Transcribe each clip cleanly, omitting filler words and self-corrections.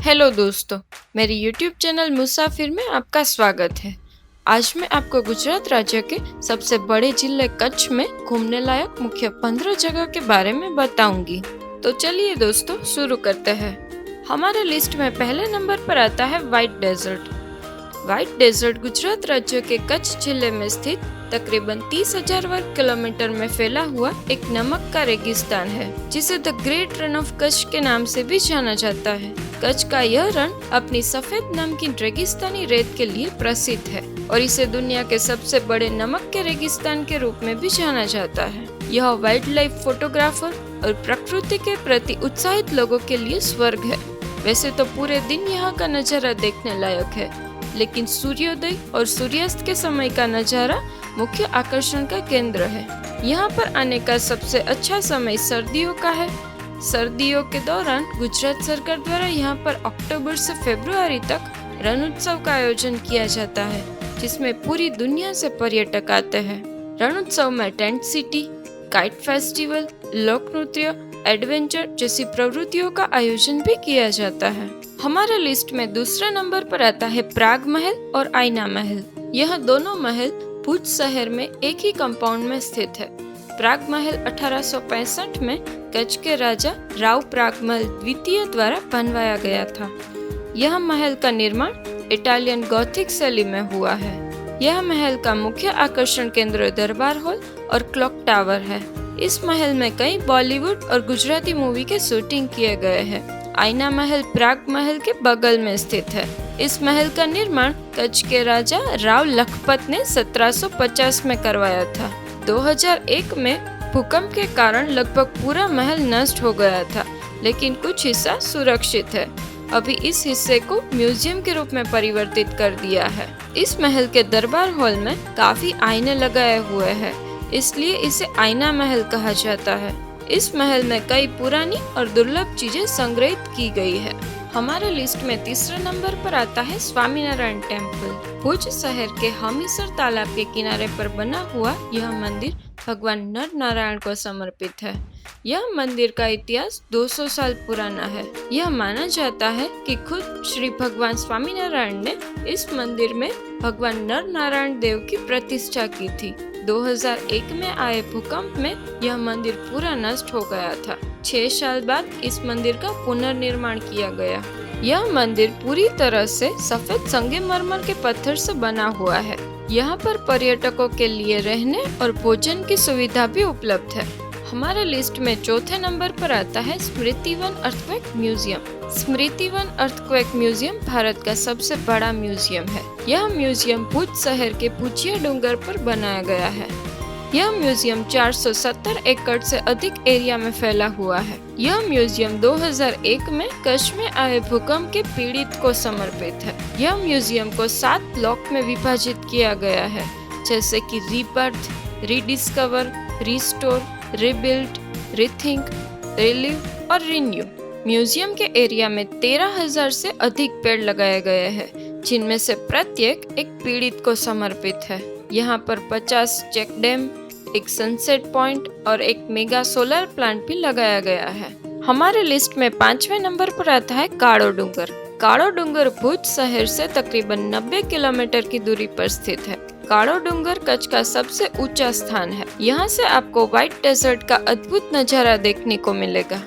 Hello दोस्तों, मेरी YouTube channel मुसाफिर में आपका स्वागत है। आज मैं आपको गुजरात राज्य के सबसे बड़े जिले कच्छ में घूमने लायक मुख्य 15 जगह के बारे में बताऊंगी। तो चलिए दोस्तों शुरू करते हैं। हमारे लिस्ट में पहले नंबर पर आता है white desert. White desert Gujarat राज्य के कच्छ जिले में स्थित तकरीबन 30,000 वर्ग किलोमीटर में फैला हुआ एक नमक का रेगिस्तान है, जिसे the great run of Kutch के नाम से भी जाना जाता है। कच्छ का यह रण अपनी सफेद नमकीन रेगिस्तानी रेत के लिए प्रसिद्ध है और इसे दुनिया के सबसे बड़े नमक के रेगिस्तान के रूप में भी जाना जाता है। यह वाइल्ड लाइफ फोटोग्राफर और प्रकृति के प्रति उत्साहित लोगों के लिए स्वर्ग है। वैसे तो पूरे दिन यहाँ का नजारा देखने लायक है, लेकिन सूर्योदय और सूर्यास्त के समय का नजारा मुख्य आकर्षण का केंद्र है। यहाँ पर आने का सबसे अच्छा समय सर्दियों का है। सर्दियों के दौरान गुजरात सरकार द्वारा यहाँ पर अक्टूबर से फरवरी तक रण उत्सव का आयोजन किया जाता है, जिसमें पूरी दुनिया से पर्यटक आते हैं। रण उत्सव में टेंट सिटी, काइट फेस्टिवल, लोक नृत्य, एडवेंचर जैसी प्रवृत्तियों का आयोजन भी किया जाता है। हमारे लिस्ट में दूसरे नंबर पर आता है प्राग महल और आईना महल। यह दोनों महल भुज शहर में एक ही कंपाउंड में स्थित है। प्राग महल 1865 में कच्छ के राजा राव प्रागमल द्वितीय द्वारा बनवाया गया था। यह महल का निर्माण इटालियन गॉथिक शैली में हुआ है। यह महल का मुख्य आकर्षण केंद्र दरबार हॉल और क्लॉक टावर है। इस महल में कई बॉलीवुड और गुजराती मूवी के शूटिंग किए गए हैं। आईना महल प्राग महल के बगल में स्थित है। इस महल का निर्माण कच्छ के राजा राव लखपत ने 1750 में करवाया था। 2001 में भूकंप के कारण लगभग पूरा महल नष्ट हो गया था, लेकिन कुछ हिस्सा सुरक्षित है। अभी इस हिस्से को म्यूजियम के रूप में परिवर्तित कर दिया है। इस महल के दरबार हॉल में काफी आईने लगाए हुए हैं, इसलिए इसे आईना महल कहा जाता है। इस महल में कई पुरानी और दुर्लभ चीजें संग्रहित की गई है। हमारे लिस्ट में तीसरे नंबर पर आता है स्वामीनारायण टेम्पल। भुज शहर के हमीरसर तालाब के किनारे पर बना हुआ यह मंदिर भगवान नर नारायण को समर्पित है। यह मंदिर का इतिहास 200 साल पुराना है। यह माना जाता है कि खुद श्री भगवान स्वामीनारायण ने इस मंदिर में भगवान नर नारायण देव की प्रतिष्ठा की थी। 2001 में आए भूकंप में यह मंदिर पूरा नष्ट हो गया था। 6 साल बाद इस मंदिर का पुनर्निर्माण किया गया। यह मंदिर पूरी तरह से सफेद संगमरमर के पत्थर से बना हुआ है। यहाँ पर पर्यटकों के लिए रहने और भोजन की सुविधा भी उपलब्ध है। हमारे लिस्ट में चौथे नंबर पर आता है स्मृति वन अर्थक्वेक म्यूजियम। स्मृति वन अर्थक्वेक म्यूजियम भारत का सबसे बड़ा म्यूजियम है। यह म्यूजियम भुज शहर के भुजिया डूंगर पर बनाया गया है। यह म्यूजियम 470 एकड़ से अधिक एरिया में फैला हुआ है। यह म्यूजियम 2001 में कच्छ में आए भूकंप के पीड़ित को समर्पित है। यह म्यूजियम को 7 ब्लॉक में विभाजित किया गया है, जैसे कि rebirth, rediscover, restore, rebuild, rethink, relieve और रिन्यू। म्यूजियम के एरिया में 13,000 से अधिक पेड़ लगाए गए हैं, जिनमें से प्रत्येक एक पीड़ित को समर्पित है। यहाँ पर 50 चेक डैम, एक सनसेट पॉइंट और एक मेगा सोलर प्लांट भी लगाया गया है। हमारे लिस्ट में 5वें नंबर पर आता है काड़ो डूंगर। काड़ो डूंगर भुज शहर से तकरीबन 90 किलोमीटर की दूरी पर स्थित है। काड़ो डूंगर कच्छ का सबसे ऊंचा स्थान है। यहाँ से आपको व्हाइट डेजर्ट का अद्भुत नजारा देखने को मिलेगा।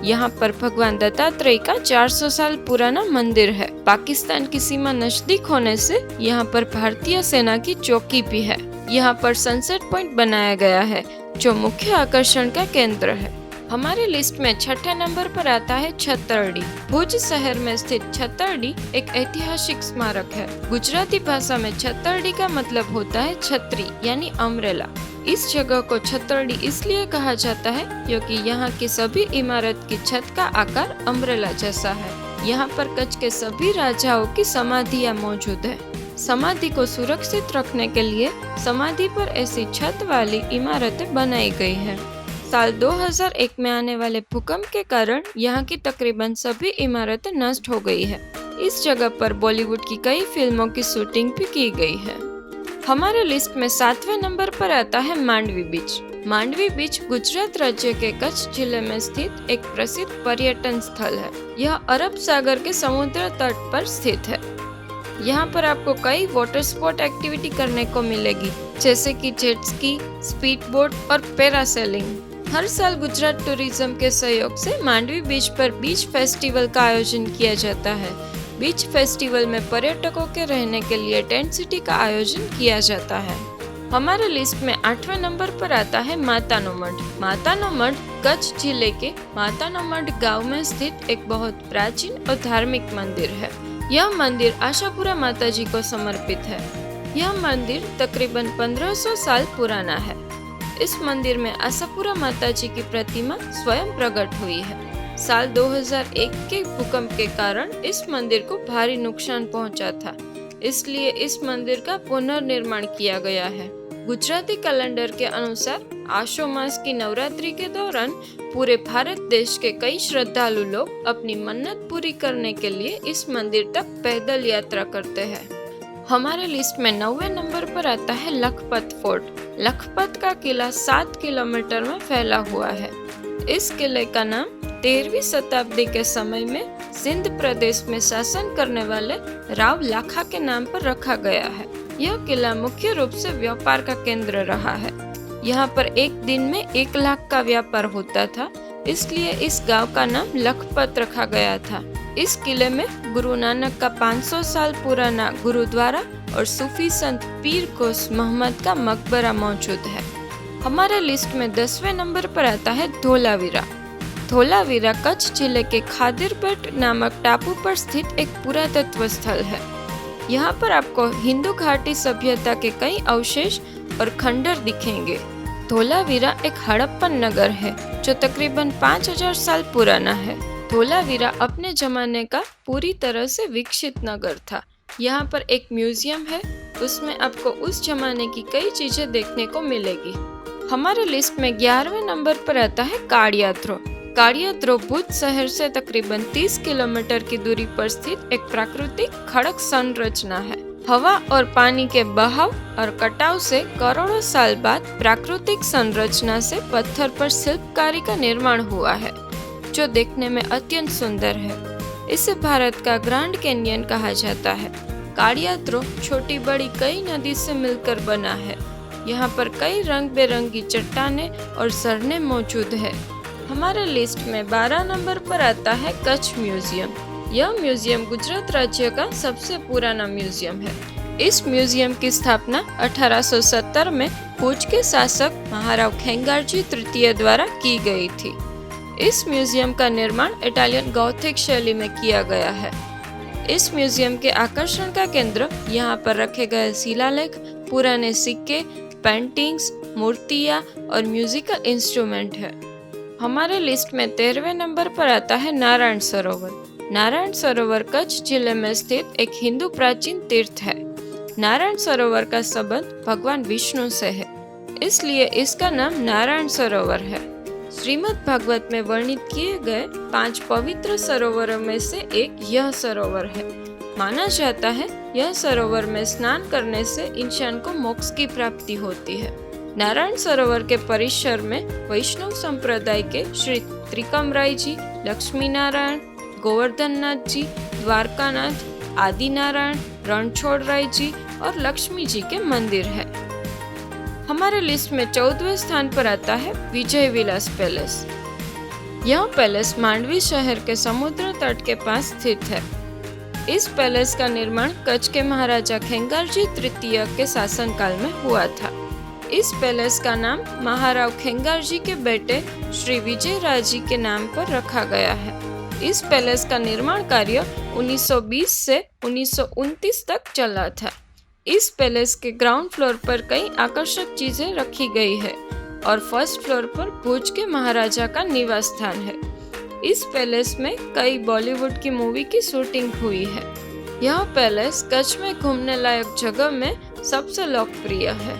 यहाँ पर भगवान दत्तात्रेय का 400 साल पुराना मंदिर है। पाकिस्तान की सीमा नजदीक होने से यहाँ पर भारतीय सेना की चौकी भी है। यहाँ पर सनसेट पॉइंट बनाया गया है, जो मुख्य आकर्षण का केंद्र है। हमारे लिस्ट में 6ठे नंबर पर आता है छतरडी। भुज शहर में स्थित छतरडी एक ऐतिहासिक स्मारक है। गुजराती भाषा में छतरडी का मतलब होता है छतरी यानी अम्ब्रेला। इस जगह को छतरडी इसलिए कहा जाता है क्योंकि यहाँ की सभी इमारत की छत का आकार अम्ब्रेला जैसा है। यहाँ पर कच्छ के सभी राजाओं की समाधियाँ मौजूद है। समाधि को सुरक्षित रखने के लिए समाधि पर ऐसी छत वाली इमारतें बनाई गई है। साल 2001 में आने वाले भूकंप के कारण यहाँ की तकरीबन सभी इमारतें नष्ट हो गई है। इस जगह पर बॉलीवुड की कई फिल्मों की शूटिंग भी की गई है। हमारे लिस्ट में 7वें नंबर पर आता है मांडवी बीच। માંડવી बीच गुजरात राज्य के कच्छ जिले में स्थित एक प्रसिद्ध पर्यटन स्थल है। यह अरब सागर के समुद्र तट पर स्थित है। यहाँ पर आपको कई वाटर स्पोर्ट एक्टिविटी करने को मिलेगी, जैसे कि जेट स्की, स्पीड बोट और पैरासेलिंग। हर साल गुजरात टूरिज्म के सहयोग से मांडवी बीच पर बीच फेस्टिवल का आयोजन किया जाता है। बीच फेस्टिवल में पर्यटकों के रहने के लिए टेंट सिटी का आयोजन किया जाता है। हमारे लिस्ट में 8वें नंबर पर आता है मातानो मठ। मातानो मठ कच्छ जिले के मातानो मठ गांव में स्थित एक बहुत प्राचीन और धार्मिक मंदिर है। यह मंदिर आशापुरा माताजी को समर्पित है। यह मंदिर तकरीबन 1500 साल पुराना है। इस मंदिर में आशापुरा माताजी की प्रतिमा स्वयं प्रकट हुई है। साल 2001 के भूकंप के कारण इस मंदिर को भारी नुकसान पहुंचा था, इसलिए इस मंदिर का पुनर्निर्माण किया गया है। गुजराती कैलेंडर के अनुसार आशो मास की नवरात्रि के दौरान पूरे भारत देश के कई श्रद्धालु लोग अपनी मन्नत पूरी करने के लिए इस मंदिर तक पैदल यात्रा करते हैं। हमारे लिस्ट में 9वें नंबर पर आता है लखपत फोर्ट। लखपत का किला 7 किलोमीटर में फैला हुआ है। इस किले का नाम 13वीं शताब्दी के समय में सिंध प्रदेश में शासन करने वाले राव लाखा के नाम पर रखा गया है। यह किला मुख्य रूप से व्यापार का केंद्र रहा है। यहाँ पर एक दिन में 1 लाख का व्यापार होता था, इसलिए इस गांव का नाम लखपत रखा गया था। इस किले में गुरु नानक का 500 साल पुराना गुरुद्वारा और सूफी संत पीर गोस मोहम्मद का मकबरा मौजूद है। हमारे लिस्ट में 10वें नंबर पर आता है धोलावीरा। धोलावीरा कच्छ जिले के खादिरबेट नामक टापू पर स्थित एक पुरातत्व स्थल है। यहाँ पर आपको हिंदू घाटी सभ्यता के कई अवशेष और खंडर दिखेंगे। धोलावीरा एक हड़प्पन नगर है जो तकरीबन 5000 साल पुराना है। धोलावीरा अपने जमाने का पूरी तरह से विकसित नगर था। यहाँ पर एक म्यूजियम है, उसमें आपको उस जमाने की कई चीजें देखने को मिलेगी। हमारे लिस्ट में 11वें नंबर पर आता है काड़ियात्रो। काड़ियात्रो भुज शहर से तकरीबन 30 किलोमीटर की दूरी पर स्थित एक प्राकृतिक खड़क संरचना है। हवा और पानी के बहाव और कटाव से करोड़ों साल बाद प्राकृतिक संरचना से पत्थर पर शिल्पकारी का निर्माण हुआ है, जो देखने में अत्यंत सुंदर है। इसे भारत का ग्रैंड कैनियन कहा जाता है। काड़ियात्रो छोटी बड़ी कई नदी से मिलकर बना है। यहाँ पर कई रंग बेरंगी चट्टानें और झरने मौजूद है। हमारे लिस्ट में 12 नंबर पर आता है कच्छ म्यूजियम। यह म्यूजियम गुजरात राज्य का सबसे पुराना म्यूजियम है। इस म्यूजियम की स्थापना 1870 में भुज के शासक महाराव खेंगारजी तृतीय द्वारा की गई थी। इस म्यूजियम का निर्माण इटालियन गॉथिक शैली में किया गया है। इस म्यूजियम के आकर्षण का केंद्र यहाँ पर रखे गए शिलालेख, पुराने सिक्के, पेंटिंग्स, मूर्तियाँ और म्यूजिकल इंस्ट्रूमेंट है। हमारे लिस्ट में 13वें नंबर पर आता है नारायण सरोवर। नारायण सरोवर कच्छ जिले में स्थित एक हिंदू प्राचीन तीर्थ है। नारायण सरोवर का संबंध भगवान विष्णु से है, इसलिए इसका नाम नारायण सरोवर है। श्रीमद् भागवत में वर्णित किए गए 5 पवित्र सरोवरों में से एक यह सरोवर है। माना जाता है यह सरोवर में स्नान करने से इंसान को मोक्ष की प्राप्ति होती है। नारायण सरोवर के परिसर में वैष्णव संप्रदाय के श्री त्रिकमराय जी, लक्ष्मी नारायण, गोवर्धन नाथ जी, द्वारकानाथ, आदि नारायण, रणछोड़ राय जी और लक्ष्मी जी के मंदिर है। हमारे लिस्ट में 14वें स्थान पर आता है विजय विलास पैलेस। यह पैलेस मांडवी शहर के समुद्र तट के पास स्थित है। इस पैलेस का निर्माण कच्छ के महाराजा खेंगारजी तृतीय के शासनकाल में हुआ था। इस पैलेस का नाम महाराव खेंगारजी के बेटे श्री विजय राय जी के नाम पर रखा गया है। इस पैलेस का निर्माण कार्य 1920 से 1929 तक चला था। इस पैलेस के ग्राउंड फ्लोर पर कई आकर्षक चीजें रखी गई है और फर्स्ट फ्लोर पर भुज के महाराजा का निवास स्थान है। इस पैलेस में कई बॉलीवुड की मूवी की शूटिंग हुई है। यह पैलेस कच्छ में घूमने लायक जगह में सबसे लोकप्रिय है।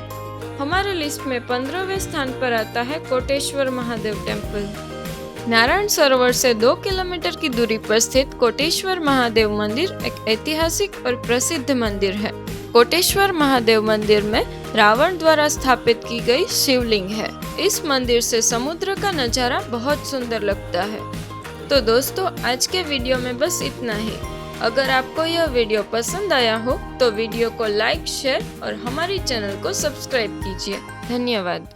हमारे लिस्ट में 15वें स्थान पर आता है कोटेश्वर महादेव टेम्पल। नारायण सरोवर से 2 किलोमीटर की दूरी पर स्थित कोटेश्वर महादेव मंदिर एक ऐतिहासिक और प्रसिद्ध मंदिर है। कोटेश्वर महादेव मंदिर में रावण द्वारा स्थापित की गई शिवलिंग है। इस मंदिर से समुद्र का नज़ारा बहुत सुंदर लगता है। तो दोस्तों, आज के वीडियो में बस इतना ही। अगर आपको यह वीडियो पसंद आया हो तो वीडियो को लाइक, शेयर और हमारी चैनल को सब्सक्राइब कीजिए। धन्यवाद।